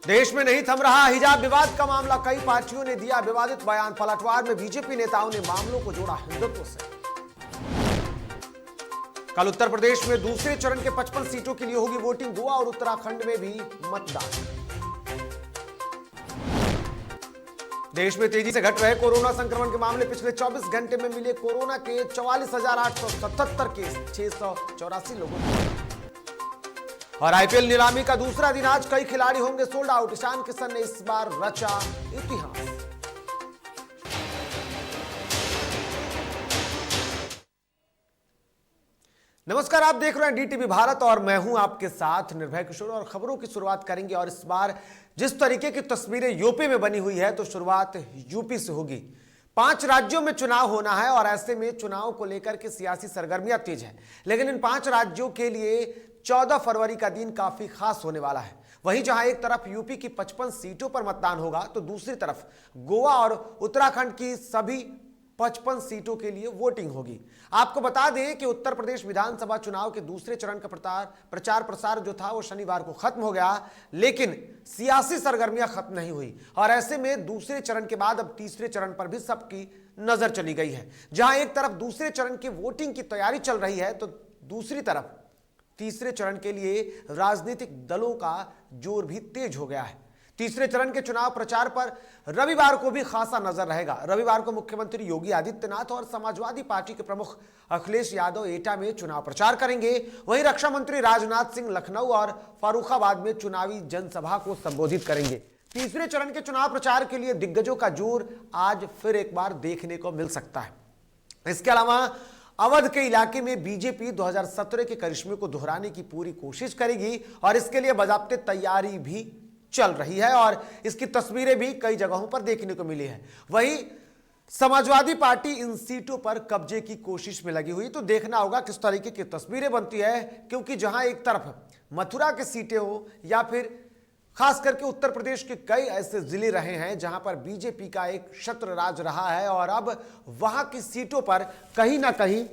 देश में नहीं थम रहा हिजाब विवाद का मामला, कई पार्टियों ने दिया विवादित बयान। पलटवार में बीजेपी नेताओं ने मामलों को जोड़ा हिंदुत्व से। कल उत्तर प्रदेश में दूसरे चरण के 55 सीटों के लिए होगी वोटिंग। गोवा और उत्तराखंड में भी मतदान। देश में तेजी से घट रहे कोरोना संक्रमण के मामले, पिछले 24 घंटे में मिले कोरोना के 44,877 केस, 684 लोगों को। और आईपीएल नीलामी का दूसरा दिन आज, कई खिलाड़ी होंगे सोल्ड आउट। ईशान किशन ने इस बार रचा इतिहास। नमस्कार, आप देख रहे हैं डीटीवी भारत और मैं हूं आपके साथ निर्भय किशोर। और खबरों की शुरुआत करेंगे। और इस बार जिस तरीके की तस्वीरें यूपी में बनी हुई है, तो शुरुआत यूपी से होगी। 5 राज्यों में चुनाव होना है और ऐसे में चुनाव को लेकर के सियासी सरगर्मियां तेज है। लेकिन इन 5 राज्यों के लिए 14 फरवरी का दिन काफी खास होने वाला है। वहीं जहां एक तरफ यूपी की 55 सीटों पर मतदान होगा, तो दूसरी तरफ गोवा और उत्तराखंड की सभी 55 सीटों के लिए वोटिंग होगी। आपको बता दें कि उत्तर प्रदेश विधानसभा चुनाव के दूसरे चरण का प्रचार प्रसार जो था वो शनिवार को खत्म हो गया, लेकिन सियासी सरगर्मियां खत्म नहीं हुई। और ऐसे में दूसरे चरण के बाद अब तीसरे चरण पर भी सबकी नजर चली गई है। जहां एक तरफ दूसरे चरण की वोटिंग की तैयारी चल रही है, तो दूसरी तरफ तीसरे चरण के लिए राजनीतिक दलों का जोर भी तेज हो गया है। तीसरे चरण के चुनाव प्रचार पर रविवार को भी खासा नजर रहेगा। रविवार को मुख्यमंत्री योगी आदित्यनाथ और समाजवादी पार्टी के प्रमुख अखिलेश यादव एटा में चुनाव प्रचार करेंगे। वहीं रक्षा मंत्री राजनाथ सिंह लखनऊ और फर्रुखाबाद में चुनावी जनसभा को संबोधित करेंगे। तीसरे चरण के चुनाव प्रचार के लिए दिग्गजों का जोर आज फिर एक बार देखने को मिल सकता है। इसके अलावा अवध के इलाके में बीजेपी 2017 के करिश्मे को दोहराने की पूरी कोशिश करेगी और इसके लिए बाज़ाब्ते तैयारी भी चल रही है और इसकी तस्वीरें भी कई जगहों पर देखने को मिली है। वहीं समाजवादी पार्टी इन सीटों पर कब्जे की कोशिश में लगी हुई, तो देखना होगा किस तरीके की तस्वीरें बनती है। क्योंकि जहां एक तरफ मथुरा की सीटें हो या फिर खास करके उत्तर प्रदेश के कई ऐसे जिले रहे हैं जहां पर बीजेपी का एक छत्र राज रहा है, और अब वहां की सीटों पर कहीं ना कहीं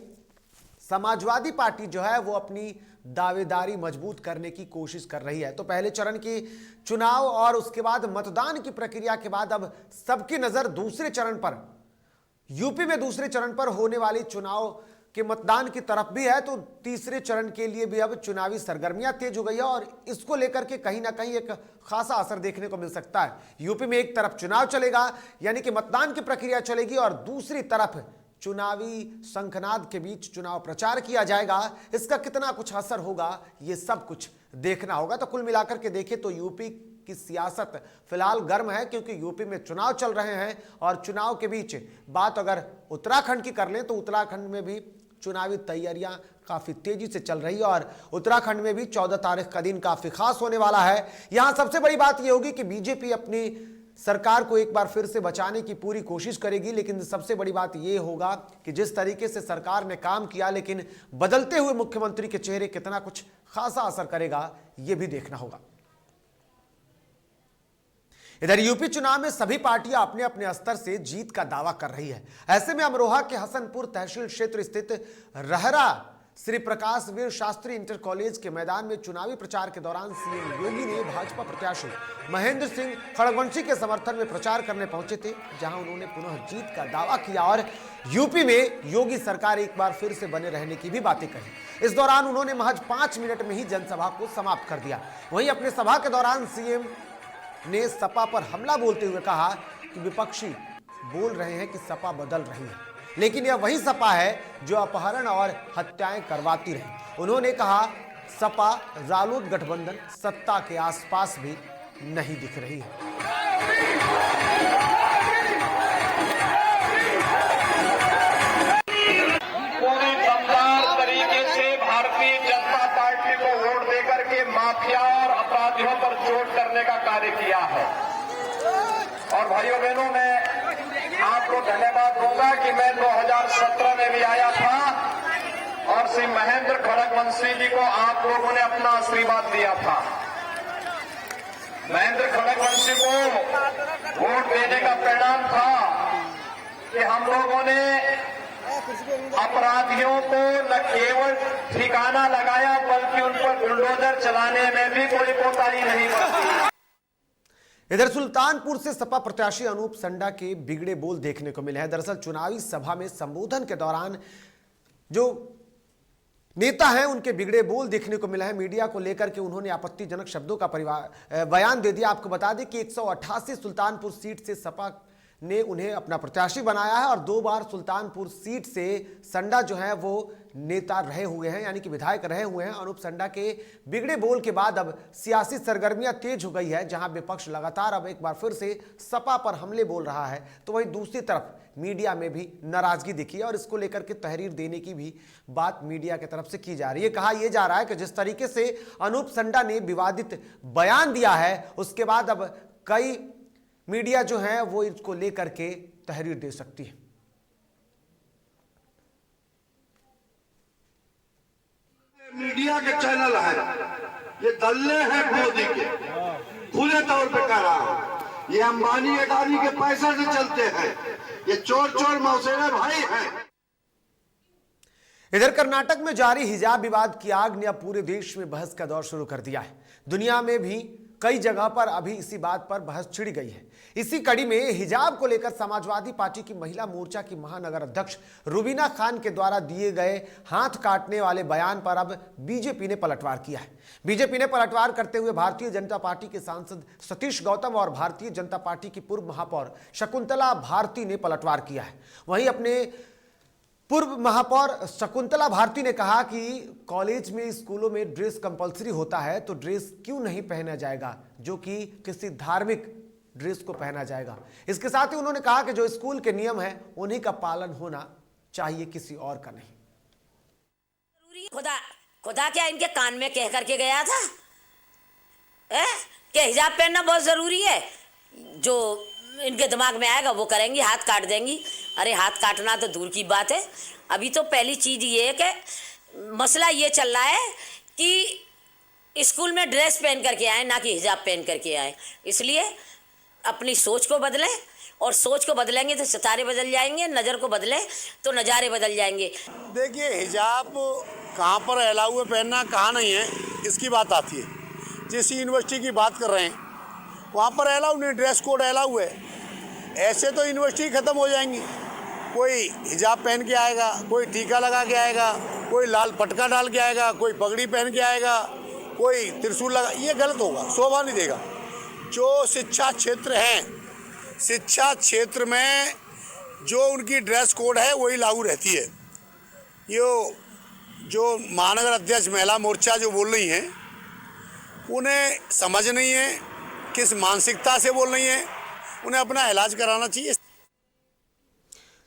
समाजवादी पार्टी जो है वो अपनी दावेदारी मजबूत करने की कोशिश कर रही है। तो पहले चरण की चुनाव और उसके बाद मतदान की प्रक्रिया के बाद अब सबकी नजर दूसरे चरण पर, यूपी में दूसरे चरण पर होने वाली चुनाव के मतदान की तरफ भी है। तो तीसरे चरण के लिए भी अब चुनावी सरगर्मियां तेज हो गई है और इसको लेकर के कहीं ना कहीं एक खासा असर देखने को मिल सकता है। यूपी में एक तरफ चुनाव चलेगा, यानी कि मतदान की प्रक्रिया चलेगी, और दूसरी तरफ चुनावी शंखनाद के बीच चुनाव प्रचार किया जाएगा। इसका कितना कुछ असर होगा, ये सब कुछ देखना होगा। तो कुल मिलाकर के देखें तो यूपी की सियासत फिलहाल गर्म है, क्योंकि यूपी में चुनाव चल रहे हैं। और चुनाव के बीच बात अगर उत्तराखंड की कर लें, तो उत्तराखंड में भी चुनावी तैयारियां काफी तेजी से चल रही है और उत्तराखंड में भी 14 तारीख का दिन काफी खास होने वाला है। यहां सबसे बड़ी बात यह होगी कि बीजेपी अपनी सरकार को एक बार फिर से बचाने की पूरी कोशिश करेगी, लेकिन सबसे बड़ी बात यह होगा कि जिस तरीके से सरकार ने काम किया, लेकिन बदलते हुए मुख्यमंत्री के चेहरे कितना कुछ खासा असर करेगा, यह भी देखना होगा। इधर यूपी चुनाव में सभी पार्टियां अपने अपने स्तर से जीत का दावा कर रही है। ऐसे में अमरोहा के हसनपुर तहसील क्षेत्र स्थित रहरा श्री प्रकाश वीर शास्त्री इंटर कॉलेज के मैदान में चुनावी प्रचार के दौरान सीएम योगी ने भाजपा प्रत्याशी महेंद्र सिंह खड़गवंशी के समर्थन में प्रचार करने पहुंचे थे, जहां उन्होंने पुनः जीत का दावा किया और यूपी में योगी सरकार एक बार फिर से बने रहने की भी बातें कही। इस दौरान उन्होंने महज 5 मिनट में ही जनसभा को समाप्त कर दिया। वहीं अपने सभा के दौरान सीएम ने सपा पर हमला बोलते हुए कहा कि विपक्षी बोल रहे हैं कि सपा बदल रही है, लेकिन यह वही सपा है जो अपहरण और हत्याएं करवाती रही। उन्होंने कहा सपा रालोद गठबंधन सत्ता के आसपास भी नहीं दिख रही है। पूरी दमदार तरीके से भारतीय जनता पार्टी को वोट देकर के माफिया और अपराधियों पर चोट करने का कार्य किया है। और भाइयों बहनों, मैं आपको धन्यवाद दूंगा कि मैं 2017 में भी आया था और श्री महेंद्र खड़गवंशी जी को आप लोगों ने अपना आशीर्वाद दिया था। महेंद्र खड़गवंशी को वोट देने का परिणाम था कि हम लोगों ने अपराधियों को न केवल ठिकाना लगाया, बल्कि उन पर बुलडोजर चलाने में भी कोई कोताही नहीं बरती। इधर सुल्तानपुर से सपा प्रत्याशी अनूप संडा के बिगड़े बोल देखने को मिले हैं। दरअसल चुनावी सभा में संबोधन के दौरान जो नेता हैं उनके बिगड़े बोल देखने को मिला है। मीडिया को लेकर के उन्होंने आपत्तिजनक शब्दों का बयान दे दिया। आपको बता दें कि 188 सुल्तानपुर सीट से सपा ने उन्हें अपना प्रत्याशी बनाया है और 2 बार सुल्तानपुर सीट से संडा जो है वो नेता रहे हुए हैं, यानी कि विधायक रहे हुए हैं। अनूप संडा के बिगड़े बोल के बाद अब सियासी सरगर्मियां तेज हो गई है, जहां विपक्ष लगातार अब एक बार फिर से सपा पर हमले बोल रहा है, तो वहीं दूसरी तरफ मीडिया में भी नाराजगी दिखी है और इसको लेकर के तहरीर देने की भी बात मीडिया की तरफ से की जा रही है। कहा यह जा रहा है कि जिस तरीके से अनूप संडा ने विवादित बयान दिया है, उसके बाद अब कई मीडिया जो है वो इसको लेकर के तहरीर दे सकती है। मीडिया के चैनल है, ये दल्ले हैं मोदी के, खुले तौर पे कह रहा हूं। ये अंबानी अडानी के पैसे से चलते हैं, ये चोर चोर मौसेरे भाई हैं। इधर कर्नाटक में जारी हिजाब विवाद की आग ने अब पूरे देश में बहस का दौर शुरू कर दिया है। दुनिया में भी कई जगह पर अभी इसी बात पर बहस छिड़ गई है। इसी कड़ी में हिजाब को लेकर समाजवादी पार्टी की महिला मोर्चा की महानगर अध्यक्ष रुबीना खान के द्वारा दिए गए हाथ काटने वाले बयान पर अब बीजेपी ने पलटवार किया है। बीजेपी ने पलटवार करते हुए भारतीय जनता पार्टी के सांसद सतीश गौतम और भारतीय जनता पार्टी की पूर्व महापौर शकुंतला भारती ने पलटवार किया है। वहीं अपने पूर्व महापौर शकुंतला भारती ने कहा कि कॉलेज में, स्कूलों में ड्रेस कंपलसरी होता है तो ड्रेस क्यों नहीं पहना जाएगा, जो कि किसी धार्मिक ड्रेस को पहना जाएगा। इसके साथ ही उन्होंने कहा कि जो स्कूल के नियम है उन्हीं का पालन होना चाहिए, किसी और का नहीं। खुदा क्या इनके कान में कह करके गया था कि हिजाब पहनना बहुत जरूरी है, जो इनके दिमाग में आएगा वो करेंगी, हाथ काट देंगी। अरे हाथ काटना तो दूर की बात है। अभी तो पहली चीज ये है कि मसला ये चल रहा है कि स्कूल में ड्रेस पहन करके आए, ना कि हिजाब पहन करके आए। इसलिए अपनी सोच को बदलें, और सोच को बदलेंगे तो सितारे बदल जाएंगे, नज़र को बदलें तो नज़ारे बदल जाएंगे। देखिए, हिजाब कहाँ पर अलाउ है पहनना, कहाँ नहीं है, इसकी बात आती है। जिस यूनिवर्सिटी की बात कर रहे हैं वहाँ पर अलाउ नहीं, ड्रेस कोड अलाउ है। ऐसे तो यूनिवर्सिटी ख़त्म हो जाएंगी। कोई हिजाब पहन के आएगा, कोई टीका लगा के आएगा, कोई लाल पटका डाल के आएगा, कोई पगड़ी पहन के आएगा, कोई त्रिशूल लगा, ये गलत होगा, शोभा नहीं देगा। जो शिक्षा क्षेत्र हैं, शिक्षा क्षेत्र में जो उनकी ड्रेस कोड है वही लागू रहती है। ये जो महानगर अध्यक्ष महिला मोर्चा जो बोल रही हैं, उन्हें समझ नहीं है किस मानसिकता से बोल रही हैं, उन्हें अपना इलाज कराना चाहिए।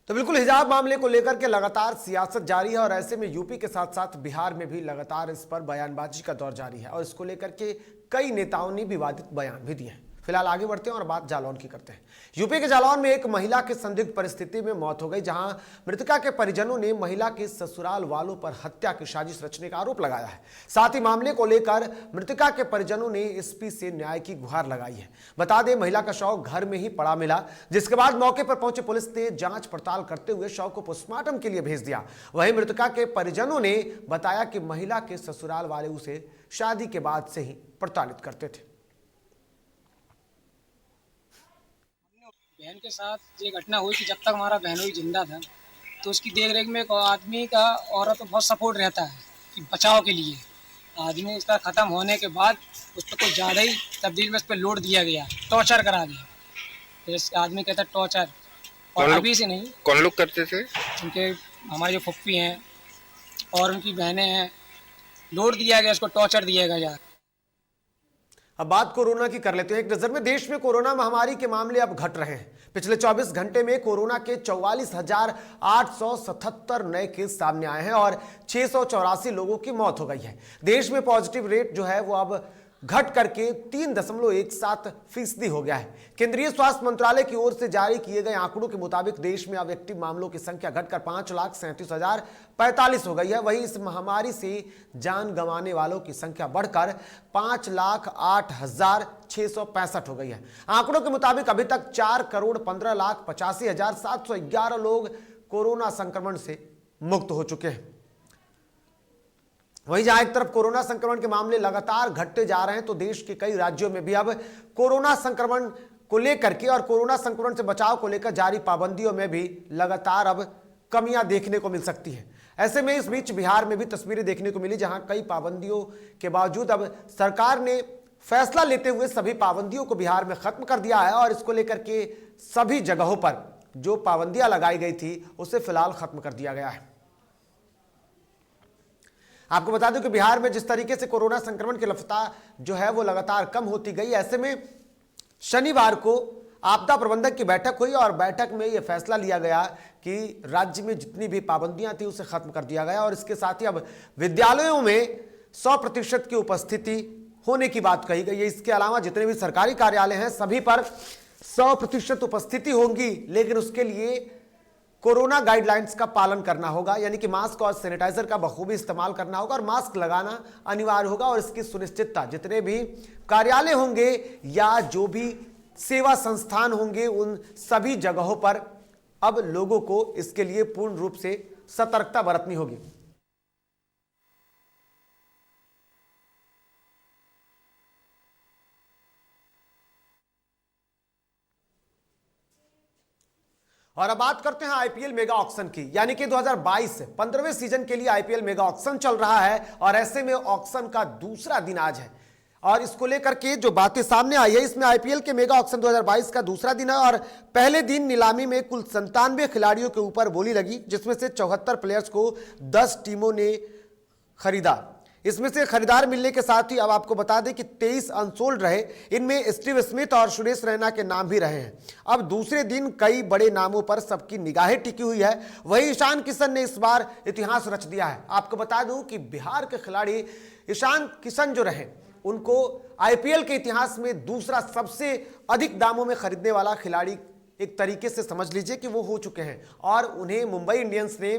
तो बिल्कुल हिजाब मामले को लेकर के लगातार सियासत जारी है और ऐसे में यूपी के साथ साथ बिहार में भी लगातार इस पर बयानबाजी का दौर जारी है और इसको लेकर के कई नेताओं ने विवादित बयान भी दिए हैं। फिलहाल आगे बढ़ते हैं और बात जालौन की करते हैं। यूपी के जालौन में एक महिला की संदिग्ध परिस्थिति में मौत हो गई, जहां मृतका के परिजनों ने महिला के ससुराल वालों पर हत्या की साजिश रचने का आरोप लगाया है। साथ ही मामले को लेकर मृतका के परिजनों ने एसपी से न्याय की गुहार लगाई है। बता दें, महिला का शव घर में ही पड़ा मिला, जिसके बाद मौके पर पहुंचे पुलिस ने जांच पड़ताल करते हुए शव को पोस्टमार्टम के लिए भेज दिया। वहीं मृतका के परिजनों ने बताया कि महिला के ससुराल वाले उसे शादी के बाद से ही प्रताड़ित करते थे। बहन के साथ ये घटना हुई कि जब तक हमारा बहनोई जिंदा था तो उसकी देख रेख में एक आदमी का औरत को बहुत सपोर्ट रहता है कि बचाव के लिए। आदमी इसका ख़त्म होने के बाद उस पर कुछ ज़्यादा ही तब्दील में उस पर लोड दिया गया, टॉर्चर करा दिया। तो इस आदमी कहता है टॉर्चर, और अभी से नहीं। कौन लोग करते थे? उनके हमारे जो फुप्पी हैं और उनकी बहनें हैं, लोड दिया गया, उसको टॉर्चर दिया गया। अब बात कोरोना की कर लेते हैं। एक नजर में देश में कोरोना महामारी के मामले अब घट रहे हैं। पिछले 24 घंटे में कोरोना के 44,877 नए केस सामने आए हैं और 684 लोगों की मौत हो गई है। देश में पॉजिटिव रेट जो है वो अब घट करके 3.17% हो गया है। केंद्रीय स्वास्थ्य मंत्रालय की ओर से जारी किए गए आंकड़ों के मुताबिक देश में अब एक्टिव मामलों की संख्या घटकर 5,37,045 हो गई है। वहीं इस महामारी से जान गंवाने वालों की संख्या बढ़कर 5,08,665 हो गई है। आंकड़ों के मुताबिक अभी तक 4,15,85,711 लोग कोरोना संक्रमण से मुक्त हो चुके हैं। वहीं जहां एक तरफ कोरोना संक्रमण के मामले लगातार घटते जा रहे हैं, तो देश के कई राज्यों में भी अब कोरोना संक्रमण को लेकर के और कोरोना संक्रमण से बचाव को लेकर जारी पाबंदियों में भी लगातार अब कमियां देखने को मिल सकती हैं। ऐसे में इस बीच बिहार में भी तस्वीरें देखने को मिली, जहां कई पाबंदियों के बावजूद अब सरकार ने फैसला लेते हुए सभी पाबंदियों को बिहार में खत्म कर दिया है और इसको लेकर के सभी जगहों पर जो पाबंदियां लगाई गई थी उसे फिलहाल खत्म कर दिया गया है। आपको बता दूं कि बिहार में जिस तरीके से कोरोना संक्रमण की रफ्तार जो है वो लगातार कम होती गई, ऐसे में शनिवार को आपदा प्रबंधक की बैठक हुई और बैठक में यह फैसला लिया गया कि राज्य में जितनी भी पाबंदियां थी उसे खत्म कर दिया गया और इसके साथ ही अब विद्यालयों में 100% की उपस्थिति होने की बात कही गई है। इसके अलावा जितने भी सरकारी कार्यालय हैं सभी पर 100% उपस्थिति होगी, लेकिन उसके लिए कोरोना गाइडलाइंस का पालन करना होगा, यानी कि मास्क और सैनिटाइजर का बखूबी इस्तेमाल करना होगा और मास्क लगाना अनिवार्य होगा और इसकी सुनिश्चितता जितने भी कार्यालय होंगे या जो भी सेवा संस्थान होंगे उन सभी जगहों पर अब लोगों को इसके लिए पूर्ण रूप से सतर्कता बरतनी होगी। और अब बात करते हैं आईपीएल मेगा ऑक्शन की, यानी कि 2022 15वें सीजन के लिए आईपीएल मेगा ऑक्शन चल रहा है और ऐसे में ऑक्शन का दूसरा दिन आज है और इसको लेकर के जो बातें सामने आई है, इसमें आईपीएल के मेगा ऑक्शन 2022 का दूसरा दिन है और पहले दिन नीलामी में कुल 97 खिलाड़ियों के ऊपर बोली लगी, जिसमें से 74 प्लेयर्स को 10 टीमों ने खरीदा। इसमें से खरीदार मिलने के साथ ही अब आपको बता दें कि 23 अनसोल्ड रहे, इनमें स्टीव स्मिथ और सुरेश रैना के नाम भी रहे हैं। अब दूसरे दिन कई बड़े नामों पर सबकी निगाहें टिकी हुई है। वही ईशान किशन ने इस बार इतिहास रच दिया है। आपको बता दूं कि बिहार के खिलाड़ी ईशान किशन जो रहे उनको आईपीएल के इतिहास में दूसरा सबसे अधिक दामों में खरीदने वाला खिलाड़ी एक तरीके से समझ लीजिए कि वो हो चुके हैं और उन्हें मुंबई इंडियंस ने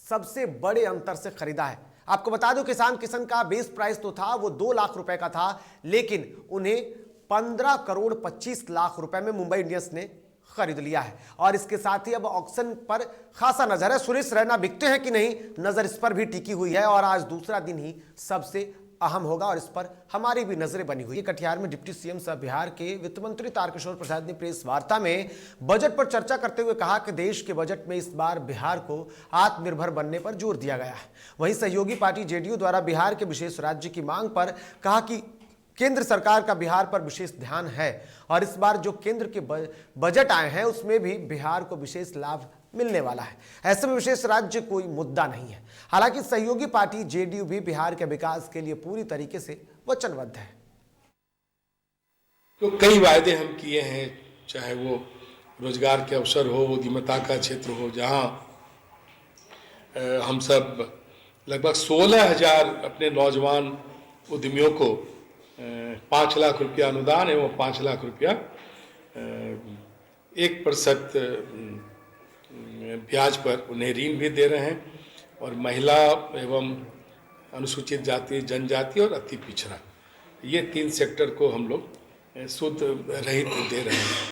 सबसे बड़े अंतर से खरीदा है। आपको बता दूं ईशान किशन का बेस प्राइस तो था वो 2 लाख रुपए का था, लेकिन उन्हें 15 करोड़ 25 लाख रुपए में मुंबई इंडियंस ने खरीद लिया है और इसके साथ ही अब ऑक्शन पर खासा नजर है। सुरेश रैना बिकते हैं कि नहीं, नजर इस पर भी टिकी हुई है और आज दूसरा दिन ही सबसे अहम होगा और इस पर हमारी भी नजरें बनी हुई है। कटिहार में डिप्टी सीएम सह बिहार के वित्त मंत्री तारकिशोर प्रसाद ने प्रेस वार्ता में बजट पर चर्चा करते हुए कहा कि देश के बजट में इस बार बिहार को आत्मनिर्भर बनने पर जोर दिया गया है। वहीं सहयोगी पार्टी जेडीयू द्वारा बिहार के विशेष राज्य की मांग पर कहा कि केंद्र सरकार का बिहार पर विशेष ध्यान है और इस बार जो केंद्र के बजट आए हैं उसमें भी बिहार को विशेष लाभ मिलने वाला है। ऐसे में विशेष राज्य कोई मुद्दा नहीं है। हालांकि सहयोगी पार्टी जेडीयू भी बिहार के विकास के लिए पूरी तरीके से वचनबद्ध है। तो कई वायदे हम किए हैं, चाहे वो रोजगार के अवसर हो, उद्यमिता का क्षेत्र हो, जहां हम सब लगभग 16,000 अपने नौजवान उद्यमियों को 5 लाख रुपया अनुदान एवं 5 लाख रुपया 1% ब्याज पर उन्हें ऋण भी दे रहे हैं और महिला एवं अनुसूचित जाति, जनजाति और अति पिछड़ा, ये 3 सेक्टर को हम लोग शुद्ध रहित दे रहे हैं।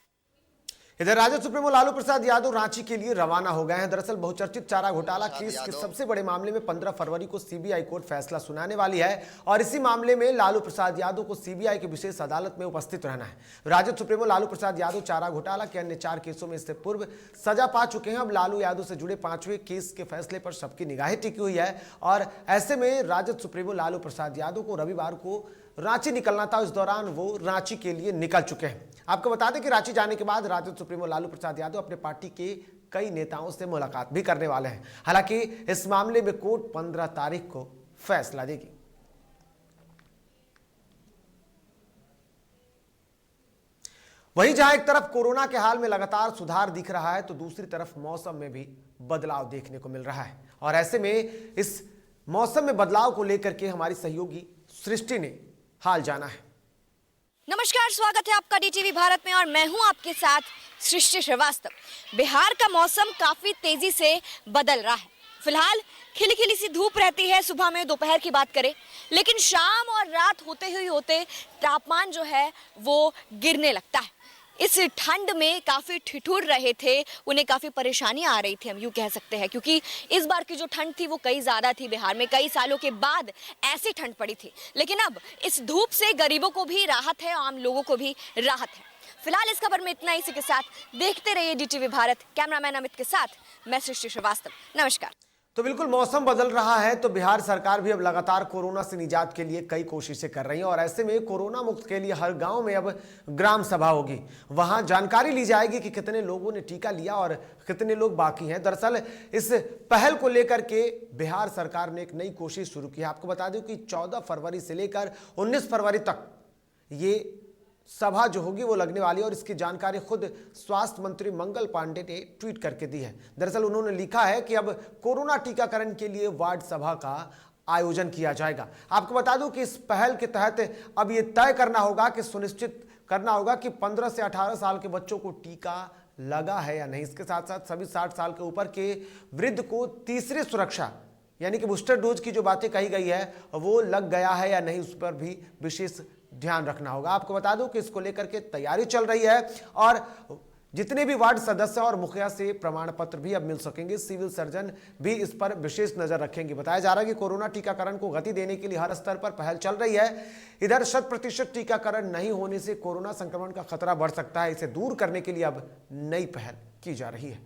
इधर राजद सुप्रीमो लालू प्रसाद यादव रांची के लिए रवाना हो गए हैं। दरअसल बहुचर्चित चारा घोटाला केस के सबसे बड़े मामले में 15 फरवरी को सीबीआई कोर्ट फैसला सुनाने वाली है और इसी मामले में लालू प्रसाद यादव को सीबीआई की विशेष अदालत में उपस्थित रहना है। राजद सुप्रीमो लालू प्रसाद यादव चारा घोटाला के अन्य 4 केसों में इससे पूर्व सजा पा चुके हैं। अब लालू यादव से जुड़े 5वें केस के फैसले पर सबकी निगाहें टिकी हुई है और ऐसे में राजद सुप्रीमो लालू प्रसाद यादव को रविवार को रांची निकलना था। इस दौरान वो रांची के लिए निकल चुके हैं। आपको बता दें कि रांची जाने के बाद राजद सुप्रीमो लालू प्रसाद यादव अपने पार्टी के कई नेताओं से मुलाकात भी करने वाले हैं। हालांकि इस मामले में कोर्ट 15 तारीख को फैसला देगी। वहीं जहां एक तरफ कोरोना के हाल में लगातार सुधार दिख रहा है तो दूसरी तरफ मौसम में भी बदलाव देखने को मिल रहा है और ऐसे में इस मौसम में बदलाव को लेकर के हमारी सहयोगी सृष्टि ने हाल जाना है। नमस्कार, स्वागत है आपका डीटीवी भारत में और मैं हूं आपके साथ सृष्टि श्रीवास्तव। बिहार का मौसम काफी तेजी से बदल रहा है। फिलहाल खिली खिली सी धूप रहती है सुबह में, दोपहर की बात करें, लेकिन शाम और रात होते तापमान जो है वो गिरने लगता है। इस ठंड में काफ़ी ठिठुर रहे थे, उन्हें काफ़ी परेशानियां आ रही थी, हम यूँ कह सकते हैं, क्योंकि इस बार की जो ठंड थी वो कई ज़्यादा थी। बिहार में कई सालों के बाद ऐसी ठंड पड़ी थी, लेकिन अब इस धूप से गरीबों को भी राहत है, आम लोगों को भी राहत है। फिलहाल इस खबर में इतना ही। इसी के साथ देखते रहिए DTV भारत। कैमरामैन अमित के साथ मैं सृष्टि श्रीवास्तव। नमस्कार। तो बिल्कुल मौसम बदल रहा है, तो बिहार सरकार भी अब लगातार कोरोना से निजात के लिए कई कोशिशें कर रही है और ऐसे में कोरोना मुक्त के लिए हर गांव में अब ग्राम सभा होगी। वहां जानकारी ली जाएगी कि कितने लोगों ने टीका लिया और कितने लोग बाकी हैं। दरअसल इस पहल को लेकर के बिहार सरकार ने एक नई कोशिश शुरू की है। आपको बता दूं कि 14 फरवरी से लेकर 19 फरवरी तक ये सभा जो होगी वो लगने वाली है और इसकी जानकारी खुद स्वास्थ्य मंत्री मंगल पांडे ने ट्वीट करके दी है। दरअसल उन्होंने लिखा है कि अब कोरोना टीकाकरण के लिए वार्ड सभा का आयोजन किया जाएगा। आपको बता दूं कि इस पहल के तहत अब ये तय करना होगा कि सुनिश्चित करना होगा कि 15 से 18 साल के बच्चों को टीका लगा है या नहीं। इसके साथ साथ सभी 60 साल के ऊपर के वृद्ध को तीसरी सुरक्षा यानी कि बूस्टर डोज की जो बातें कही गई है वो लग गया है या नहीं, उस पर भी विशेष ध्यान रखना होगा। आपको बता दूं कि इसको लेकर के तैयारी चल रही है और जितने भी वार्ड सदस्य और मुखिया से प्रमाण पत्र भी अब मिल सकेंगे। सिविल सर्जन भी इस पर विशेष नजर रखेंगे। बताया जा रहा है कि कोरोना टीकाकरण को गति देने के लिए हर स्तर पर पहल चल रही है। इधर 100% टीकाकरण नहीं होने से कोरोना संक्रमण का खतरा बढ़ सकता है। इसे दूर करने के लिए अब नई पहल की जा रही है।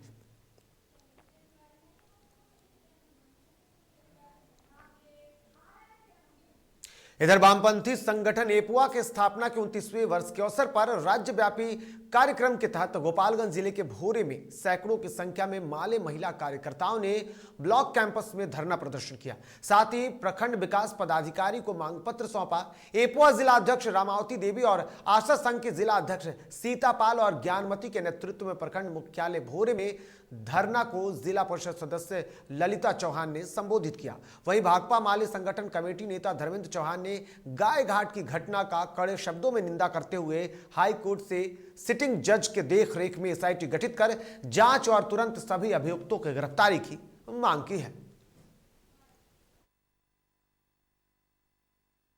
इधर वामपंथी संगठन एपुआ के स्थापना के 29वें वर्ष के अवसर पर राज्यव्यापी कार्यक्रम के तहत गोपालगंज जिले के भोरे में सैकड़ों की संख्या में माले महिला कार्यकर्ताओं ने ब्लॉक कैंपस में धरना प्रदर्शन किया। साथ ही प्रखंड विकास पदाधिकारी को मांग पत्र सौंपा। एपुआ जिला अध्यक्ष रामावती देवी और आशा संघ के जिला अध्यक्ष सीतापाल और ज्ञानमती के नेतृत्व में प्रखंड मुख्यालय भोरे में धरना को जिला परिषद सदस्य ललिता चौहान ने संबोधित किया। वहीं भाकपा माले संगठन कमेटी नेता धर्मेंद्र चौहान ने गाय घाट की घटना का कड़े शब्दों में निंदा करते हुए हाई कोर्ट से सिटिंग जज के देखरेख में एसआईटी गठित कर जांच और तुरंत सभी अभियुक्तों की गिरफ्तारी की मांग की है।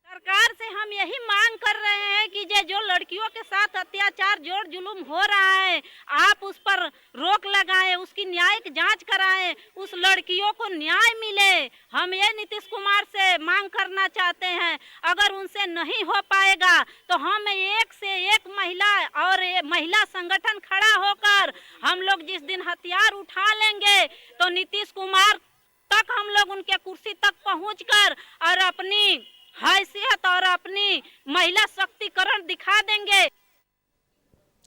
सरकार से हम यही मांग कर रहे हैं कि जो लड़कियों के साथ अत्याचार जोर जुलूम हो रहा है, आप उस पर रोक लगाएं, उसकी न्यायिक जांच कराएं, उस लड़कियों को न्याय मिले। हम ये नीतीश कुमार से मांग करना चाहते हैं। अगर उनसे नहीं हो पाएगा तो हम एक से एक महिला और महिला संगठन खड़ा होकर हम लोग जिस दिन हथियार उठा लेंगे तो नीतीश कुमार तक हम लोग उनके कुर्सी तक पहुंचकर और अपनी हैसियत और अपनी महिला शक्तिकरण दिखा देंगे।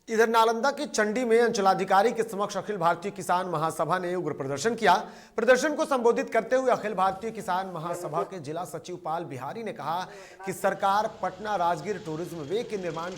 इधर नालंदा की चंडी में अंचलाधिकारी के समक्ष अखिल भारतीय किसान महासभा ने उग्र प्रदर्शन किया। प्रदर्शन को संबोधित करते हुए अखिल भारतीय किसान महासभा के जिला सचिव पाल बिहारी ने कहा कि सरकार पटना राजगीर टूरिज्म वे के निर्माण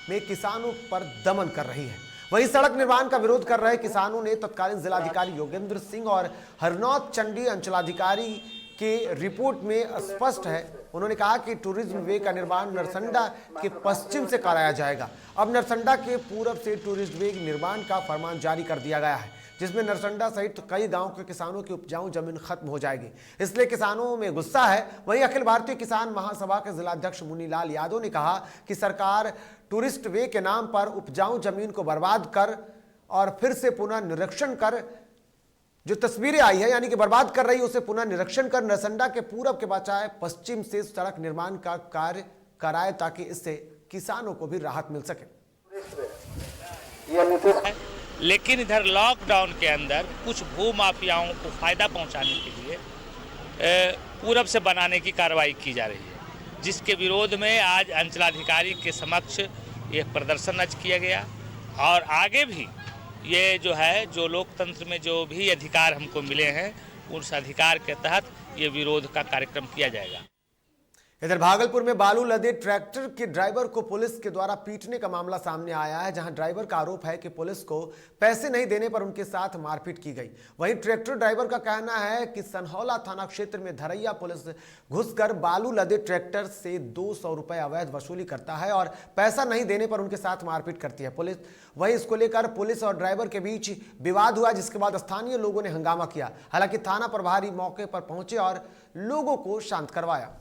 में किसानों पर दमन कर रही है। वहीं सड़क निर्माण का विरोध कर रहे किसानों ने तत्कालीन जिलाधिकारी योगेंद्र सिंह और हरनौत चंडी अंचलाधिकारी के रिपोर्ट में स्पष्ट है। उन्होंने कहा कि टूरिज्म वे का निर्माण नरसंडा के पश्चिम से कराया जाएगा। अब नरसंडा के पूरब से टूरिज्म वे निर्माण का फरमान जारी कर दिया गया है, जिसमें नरसंडा सहित कई गांव के किसानों की उपजाऊ जमीन खत्म हो जाएगी। इसलिए किसानों में गुस्सा है। वहीं अखिल भारतीय किसान महासभा के जिलाध्यक्ष मुनीलाल यादव ने कहा कि सरकार टूरिस्ट वे के नाम पर उपजाऊ जमीन को बर्बाद कर और फिर से पुनः निरीक्षण कर जो तस्वीरें आई है यानी कि बर्बाद कर रही है उसे पुनः निरीक्षण कर नरसंडा के पूरब के बजाय पश्चिम से सड़क निर्माण का कार्य कराए ताकि इससे किसानों को भी राहत मिल सके। लेकिन इधर लॉकडाउन के अंदर कुछ भू माफियाओं को फायदा पहुंचाने के लिए पूरब से बनाने की कार्रवाई की जा रही है, जिसके विरोध में आज अंचलाधिकारी के समक्ष ये प्रदर्शन आज किया गया। और आगे भी ये जो है जो लोकतंत्र में जो भी अधिकार हमको मिले हैं उस अधिकार के तहत ये विरोध का कार्यक्रम किया जाएगा। इधर भागलपुर में बालू लदे ट्रैक्टर के ड्राइवर को पुलिस के द्वारा पीटने का मामला सामने आया है, जहां ड्राइवर का आरोप है कि पुलिस को पैसे नहीं देने पर उनके साथ मारपीट की गई। वहीं ट्रैक्टर ड्राइवर का कहना है कि सनहौला थाना क्षेत्र में धरैया पुलिस घुसकर बालू लदे ट्रैक्टर से 200 रुपए अवैध वसूली करता है और पैसा नहीं देने पर उनके साथ मारपीट करती है पुलिस। वहीं इसको लेकर पुलिस और ड्राइवर के बीच विवाद हुआ, जिसके बाद स्थानीय लोगों ने हंगामा किया। हालांकि थाना प्रभारी मौके पर पहुंचे और लोगों को शांत करवाया।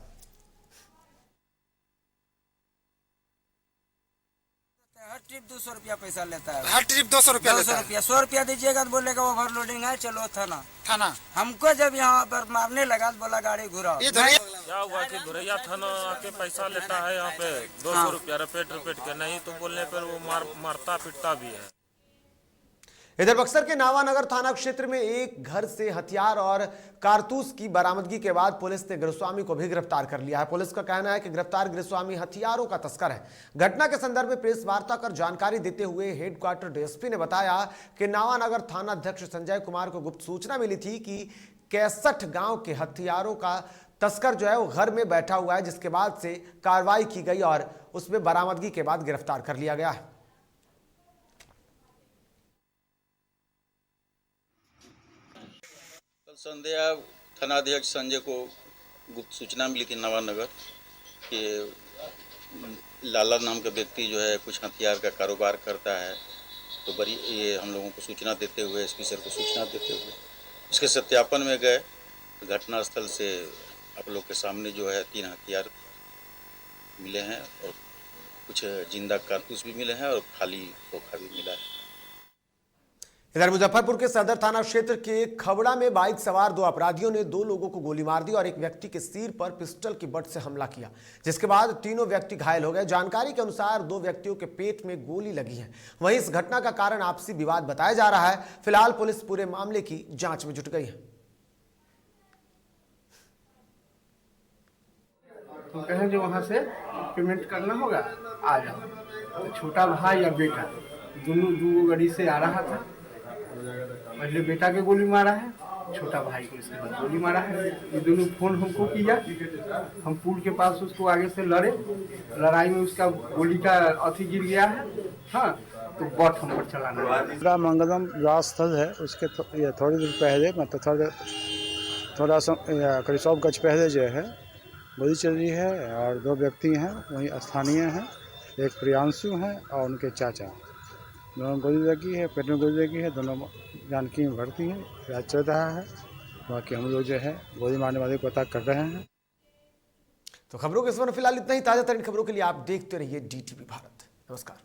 हर ट्रिप 200 रुपया पैसा लेता है। हर ट्रिप 200 रुपया लेता है। 100 रुपया दीजिएगा तो बोलेगा ओवरलोडिंग है, चलो थाना। हमको जब यहाँ पर मारने लगा तो बोला गाड़ी घुराओ। क्या हुआ कि धुरैया थाना आके पैसा लेता है यहाँ पे 200 रुपया रपेट के, नहीं तो बोलने पर वो मारता पिटता भी है। इधर बक्सर के नावानगर थाना क्षेत्र में एक घर से हथियार और कारतूस की बरामदगी के बाद पुलिस ने गृहस्वामी को भी गिरफ्तार कर लिया है। पुलिस का कहना है कि गिरफ्तार गृहस्वामी हथियारों का तस्कर है। घटना के संदर्भ में प्रेस वार्ता कर जानकारी देते हुए हेडक्वार्टर डीएसपी ने बताया कि नावानगर थाना अध्यक्ष संजय कुमार को गुप्त सूचना मिली थी कि 61 गांव के हथियारों का तस्कर जो है वो घर में बैठा हुआ है, जिसके बाद से कार्रवाई की गई और उसमें बरामदगी के बाद गिरफ्तार कर लिया गया है। संध्या थानाध्यक्ष संजय को गुप्त सूचना मिली थी नवानगर कि लाला नाम का व्यक्ति जो है कुछ हथियार का कारोबार करता है। तो बड़ी ये हम लोगों को सूचना देते हुए एसपी सर को सूचना देते हुए इसके सत्यापन में गए। घटनास्थल से आप लोग के सामने जो है 3 हथियार मिले हैं और कुछ जिंदा कारतूस भी मिले हैं और खाली खोखा भी मिला है। इधर मुजफ्फरपुर के सदर थाना क्षेत्र के खबड़ा में बाइक सवार 2 अपराधियों ने 2 लोगों को गोली मार दी और एक व्यक्ति के सिर पर पिस्टल की बट से हमला किया, जिसके बाद तीनों व्यक्ति घायल हो गए। जानकारी के अनुसार 2 व्यक्तियों के पेट में गोली लगी है। वहीं इस घटना का कारण आपसी विवाद बताया जा रहा है। फिलहाल पुलिस पूरे मामले की जांच में जुट गई है। तो कहें जो वहाँ से पेमेंट करना होगा आ जाओ। तो छोटा भाई या बेटा दोनों 2 गाड़ी से आ रहा था। पहले बेटा के गोली मारा है, छोटा भाई को इसके बाद गोली मारा है। ये दोनों फोन हमको किया, हम पुल के पास उसको आगे से लड़े। लड़ाई में उसका गोली का अथी गिर गया है। हाँ, तो बट हम पर चलाना। मंगलम विवाह स्थल है, उसके थोड़ी देर पहले मतलब थोड़ा सा करीब 100 गज पहले जो है गोली चल रही है और 2 व्यक्ति हैं वहीं स्थानीय हैं, एक प्रियांशु हैं और उनके चाचा। दोनों गोली लगी है, पेट में गोली लगी है, दोनों जानकी में भर्ती हैं, इलाज चल रहा है। बाकी हम लोग जो है गोली मारने वाले को पता कर रहे हैं। तो खबरों के इस वक्त फिलहाल इतना ही। ताजा तरीन खबरों के लिए आप देखते रहिए DTV भारत। नमस्कार।